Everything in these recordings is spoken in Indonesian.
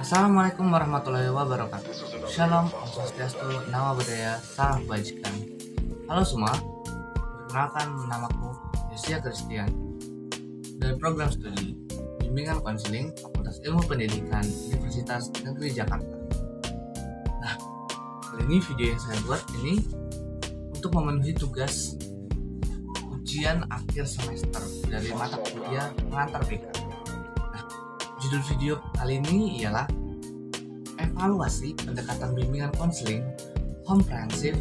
Assalamualaikum warahmatullahi wabarakatuh. Shalom, Om Swastiastu, Namo Buddhaya, Salam Kebajikan. Halo semua, perkenalkan namaku Yosia Christian dari program studi Bimbingan Konseling Fakultas Ilmu Pendidikan Universitas Negeri Jakarta. Nah, kali ini video yang saya buat ini untuk memenuhi tugas ujian akhir semester dari mata kuliah pengantar BK. Judul video kali ini ialah evaluasi pendekatan bimbingan konseling komprehensif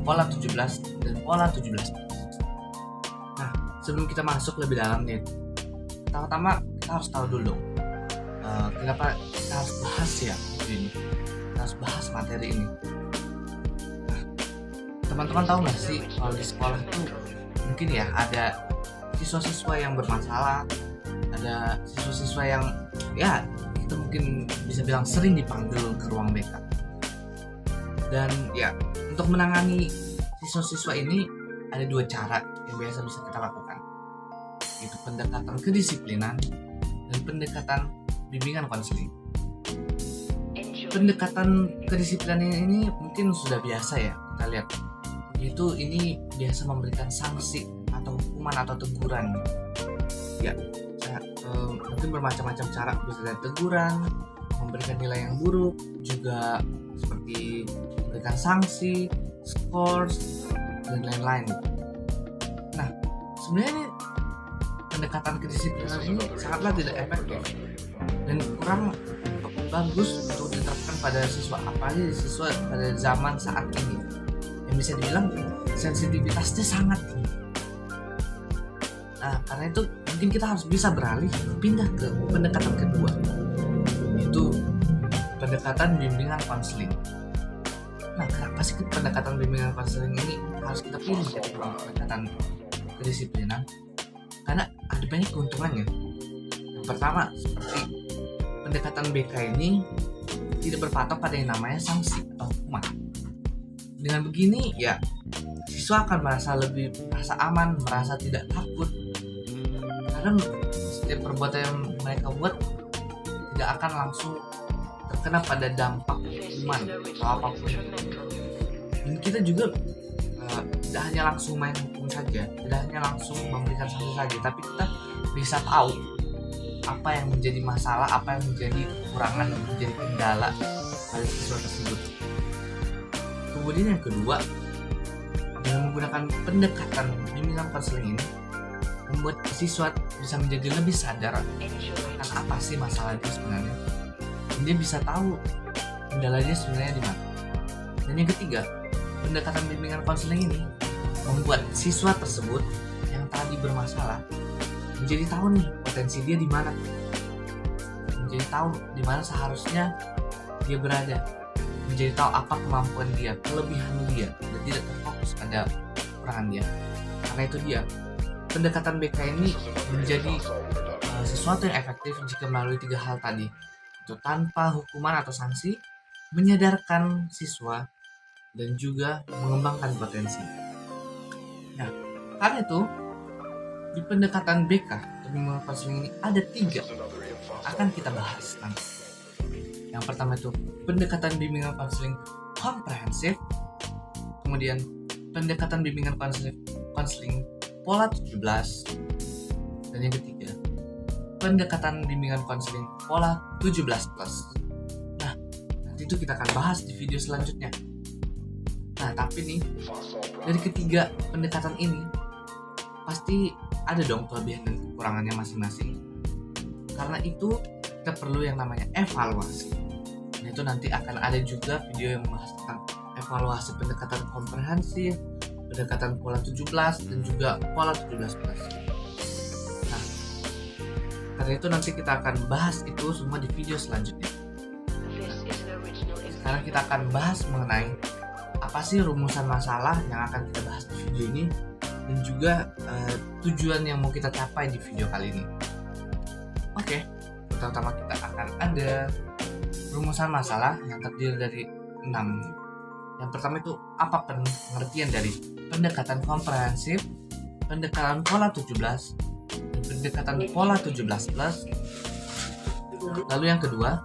pola 17 dan pola 17. Nah, sebelum kita masuk lebih dalam nih, pertama-tama kita harus tahu dulu kenapa kita harus bahas ya ini. Kita harus bahas materi ini. Nah, teman-teman tahu nggak sih kalau di sekolah itu mungkin ya ada siswa-siswa yang bermasalah, ada siswa-siswa yang ya kita mungkin bisa bilang sering dipanggil ke ruang BK. Dan ya untuk menangani siswa-siswa ini ada dua cara yang biasa bisa kita lakukan, yaitu pendekatan kedisiplinan dan pendekatan bimbingan konseling. Pendekatan kedisiplinan ini mungkin sudah biasa ya kita lihat, yaitu ini biasa memberikan sanksi atau hukuman atau teguran. Ya, mungkin bermacam-macam cara, bisa dari teguran, memberikan nilai yang buruk, juga seperti memberikan sanksi, scores, dan lain-lain. Nah, sebenarnya ini pendekatan kedisiplinan ini sangatlah tidak efektif dan kurang bagus untuk diterapkan pada siswa, apalagi siswa pada zaman saat ini yang bisa dibilang sensitivitasnya sangat tinggi. Nah, karena itu mungkin kita harus bisa beralih pindah ke pendekatan kedua, yaitu pendekatan bimbingan konseling. Nah, kenapa sih pendekatan bimbingan konseling ini harus kita pilih ketimbang pendekatan kedisiplinan? Karena ada banyak keuntungannya. Yang pertama, seperti pendekatan BK ini tidak berpatok pada yang namanya sanksi atau hukuman. Dengan begini, ya siswa akan merasa aman, merasa tidak takut. Karena setiap perbuatan yang mereka buat tidak akan langsung terkena pada dampak hukuman atau apapun. Dan kita juga tidak hanya langsung main hukum saja, tidak hanya langsung memberikan sanksi saja, tapi kita bisa tahu apa yang menjadi masalah, apa yang menjadi kekurangan, menjadi kendala pada siswa tersebut. Kemudian yang kedua, dengan menggunakan pendekatan bimbingan konseling ini, membuat siswa bisa menjadi lebih sadar akan apa sih masalah dia sebenarnya. Dan dia bisa tahu kendalanya sebenarnya di mana. Dan yang ketiga, pendekatan bimbingan konseling ini membuat siswa tersebut yang tadi bermasalah menjadi tahu nih potensi dia di mana, menjadi tahu di mana seharusnya dia berada, menjadi tahu apa kemampuan dia, kelebihan dia, dan tidak terfokus pada kekurangan dia. Karena itu dia pendekatan BK ini menjadi sesuatu yang efektif jika melalui tiga hal tadi, itu tanpa hukuman atau sanksi, menyadarkan siswa, dan juga mengembangkan potensi. Nah, karena itu di pendekatan BK atau bimbingan konseling ini ada tiga akan kita bahas nanti. Yang pertama itu pendekatan bimbingan konseling komprehensif, kemudian pendekatan bimbingan konseling pola 17, dan yang ketiga pendekatan bimbingan konseling pola 17+. Nah, nanti itu kita akan bahas di video selanjutnya. Nah, tapi nih dari ketiga pendekatan ini pasti ada dong kelebihan dan kekurangannya masing-masing. Karena itu kita perlu yang namanya evaluasi. Dan itu nanti akan ada juga video yang membahas tentang evaluasi pendekatan komprehensif, pendekatan pola 17 dan juga pola 17+. Nah, karena itu nanti kita akan bahas itu semua di video selanjutnya. Sekarang kita akan bahas mengenai apa sih rumusan masalah yang akan kita bahas di video ini, dan juga tujuan yang mau kita capai di video kali ini. Oke, pertama kita akan ada rumusan masalah yang terdiri dari 6. Yang pertama itu apa pengertian dari pendekatan komprehensif, pendekatan pola 17, dan pendekatan pola 17+. Lalu yang kedua,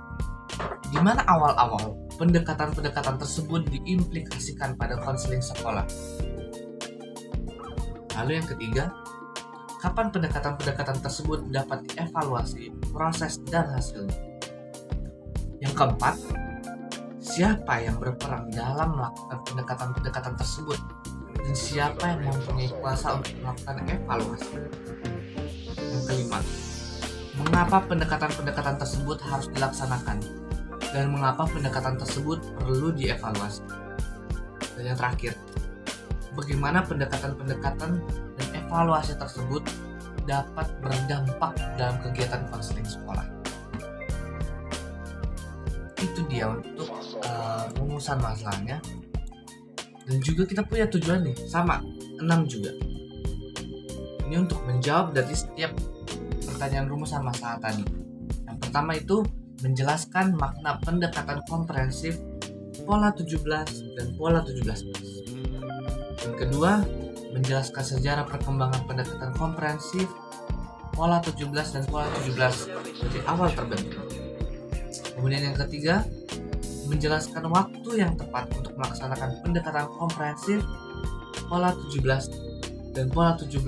di mana awal-awal pendekatan-pendekatan tersebut diimplikasikan pada konseling sekolah. Lalu yang ketiga, kapan pendekatan-pendekatan tersebut dapat dievaluasi, proses, dan hasilnya. Yang keempat, siapa yang berperan dalam melakukan pendekatan-pendekatan tersebut dan siapa yang mempunyai kuasa untuk melakukan evaluasi. Yang kelima, mengapa pendekatan-pendekatan tersebut harus dilaksanakan dan mengapa pendekatan tersebut perlu dievaluasi. Dan yang terakhir, bagaimana pendekatan-pendekatan dan evaluasi tersebut dapat berdampak dalam kegiatan konseling sekolah. Itu dia untuk rumusan masalahnya. Dan juga kita punya tujuan nih, sama, 6 juga. Ini untuk menjawab dari setiap pertanyaan rumusan masalah tadi. Yang pertama itu menjelaskan makna pendekatan komprehensif, pola 17 dan pola 17+. Yang kedua, menjelaskan sejarah perkembangan pendekatan komprehensif, pola 17 dan pola 17 dari awal terbentuk. Kemudian yang ketiga, menjelaskan waktu yang tepat untuk melaksanakan pendekatan komprehensif, pola 17 dan pola 17+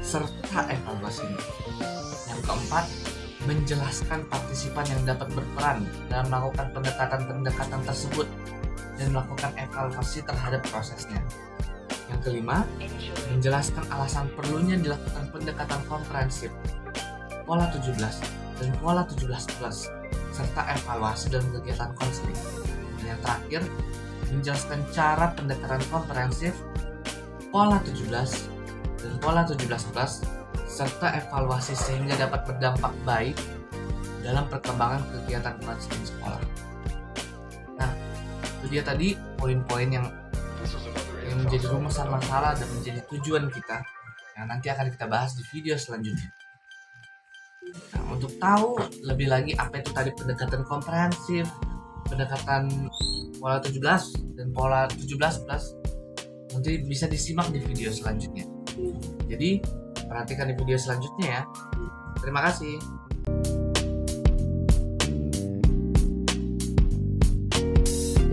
serta evaluasinya. Yang keempat, menjelaskan partisipan yang dapat berperan dalam melakukan pendekatan-pendekatan tersebut dan melakukan evaluasi terhadap prosesnya. Yang kelima, menjelaskan alasan perlunya dilakukan pendekatan komprehensif, pola 17 dan pola 17+ serta evaluasi dalam kegiatan konseling. Dan yang terakhir, menjelaskan cara pendekatan komprehensif, pola 17 dan pola 17+ serta evaluasi sehingga dapat berdampak baik dalam perkembangan kegiatan konseling sekolah. Nah, itu dia tadi poin-poin yang menjadi rumusan masalah dan menjadi tujuan kita yang nanti akan kita bahas di video selanjutnya. Nah, untuk tahu lebih lagi apa itu tadi pendekatan komprehensif, pendekatan pola 17 dan pola 17+, nanti bisa disimak di video selanjutnya. Jadi, perhatikan di video selanjutnya ya. Terima kasih.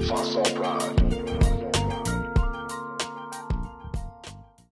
Fossil Pride.